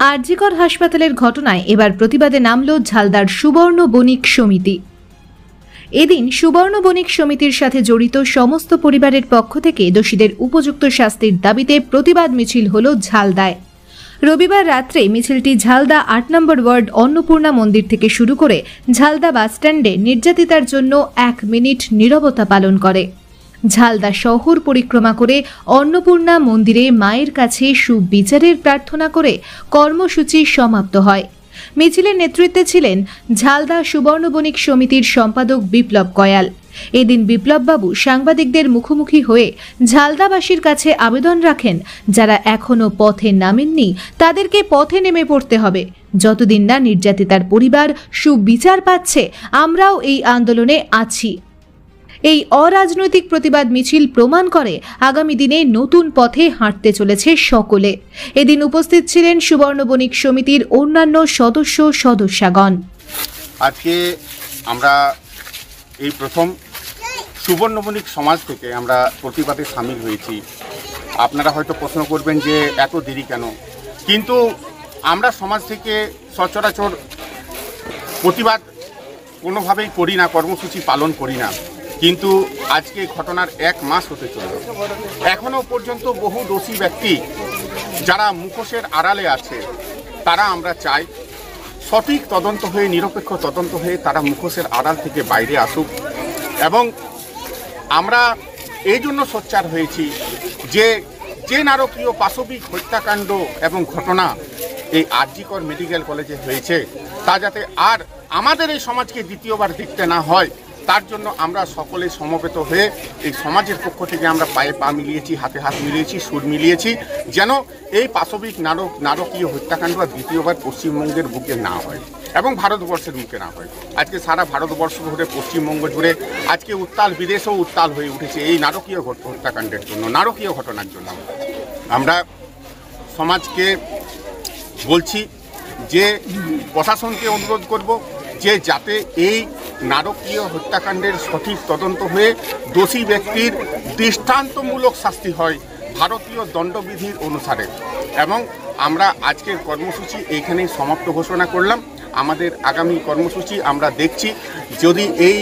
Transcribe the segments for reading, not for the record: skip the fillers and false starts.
আরজিকর হাসপাতালের ঘটনায় এবার প্রতিবাদে নামল ঝালদার সুবর্ণ বণিক সমিতি। এদিন সুবর্ণ বণিক সমিতির সাথে জড়িত সমস্ত পরিবারের পক্ষ থেকে দোষীদের উপযুক্ত শাস্তির দাবিতে প্রতিবাদ মিছিল হল ঝালদায়। রবিবার রাত্রে মিছিলটি ঝালদা ৮ নম্বর ওয়ার্ড অন্নপূর্ণা মন্দির থেকে শুরু করে ঝালদা বাসস্ট্যান্ডে নির্যাতিতার জন্য ১ মিনিট নীরবতা পালন করে। ঝালদা শহর পরিক্রমা করে অন্নপূর্ণা মন্দিরে মায়ের কাছে সুবিচারের প্রার্থনা করে কর্মসূচি সমাপ্ত হয়। মিছিলের নেতৃত্বে ছিলেন ঝালদা সুবর্ণ বণিক সমিতির সম্পাদক বিপ্লব কয়াল। এদিন বিপ্লববাবু সাংবাদিকদের মুখোমুখি হয়ে ঝালদাবাসীর কাছে আবেদন রাখেন, যারা এখনো পথে নামেননি তাদেরকে পথে নেমে পড়তে হবে। যতদিন না নির্যাতিতার পরিবার সুবিচার পাচ্ছে, আমরাও এই আন্দোলনে আছি। এই অরাজনৈতিক প্রতিবাদ মিছিল প্রমাণ করে আগামী দিনে নতুন পথে হাঁটতে চলেছে সকলে। এদিন উপস্থিত ছিলেন সুবর্ণ বণিক সমিতির অন্যান্য সদস্যগণ। আজকে আমরা এই প্রথম সুবর্ণ বণিক সমাজ থেকে আমরা প্রতিবাদে সামিল হয়েছি। আপনারা হয়তো প্রশ্ন করবেন যে এত দেরি কেন, কিন্তু আমরা সমাজ থেকে সচরাচর প্রতিবাদ কোনোভাবেই করি না, কর্মসূচি পালন করি না, কিন্তু আজকে ঘটনার ১ মাস হতে চলল। এখনও পর্যন্ত বহু দোষী ব্যক্তি যারা মুখোশের আড়ালে আছে, তারা আমরা চাই সঠিক তদন্ত হয়ে, নিরপেক্ষ তদন্ত হয়ে তারা মুখোশের আড়াল থেকে বাইরে আসুক। এবং আমরা এই জন্য সোচ্চার হয়েছি যে নারকীয় পাশবিক হত্যাকাণ্ড এবং ঘটনা এই আরজিকর মেডিকেল কলেজে হয়েছে, তা যাতে আর আমাদের এই সমাজকে দ্বিতীয়বার দেখতে না হয়, তার জন্য আমরা সকলে সমবেত হয়ে এই সমাজের পক্ষ থেকে আমরা পায়ে পা মিলিয়েছি, হাতে হাত মিলিয়েছি, সুর মিলিয়েছি, যেন এই পাশবিক নারকীয় হত্যাকাণ্ড দ্বিতীয়বার পশ্চিমবঙ্গের বুকে না হয় এবং ভারতবর্ষের মুখে না হয়। আজকে সারা ভারতবর্ষ জুড়ে, পশ্চিমবঙ্গ জুড়ে আজকে উত্তাল, বিদেশেও উত্তাল হয়ে উঠেছে এই নারকীয় হত্যাকাণ্ডের জন্য, নারকীয় ঘটনার জন্য। আমরা সমাজকে বলছি যে প্রশাসনকে অনুরোধ করব যে যাতে এই নারকীয় হত্যাকাণ্ডের সঠিক তদন্ত হয়ে দোষী ব্যক্তির দৃষ্টান্তমূলক শাস্তি হয় ভারতীয় দণ্ডবিধির অনুসারে। এবং আমরা আজকের কর্মসূচি এইখানেই সমাপ্ত ঘোষণা করলাম। আমাদের আগামী কর্মসূচি আমরা দেখছি, যদি এই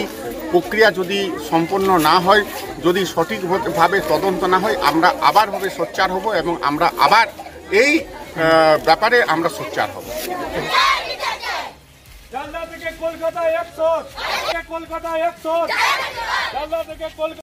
প্রক্রিয়া যদি সম্পন্ন না হয়, যদি সঠিকভাবে তদন্ত না হয়, আমরা আবার সোচ্চার হব এবং আমরা আবার এই ব্যাপারে আমরা সোচ্চার হব। ঝালদা থেকে কলকাতা 100, কলকাতা 100, ঝালদা থেকে কলকাতা।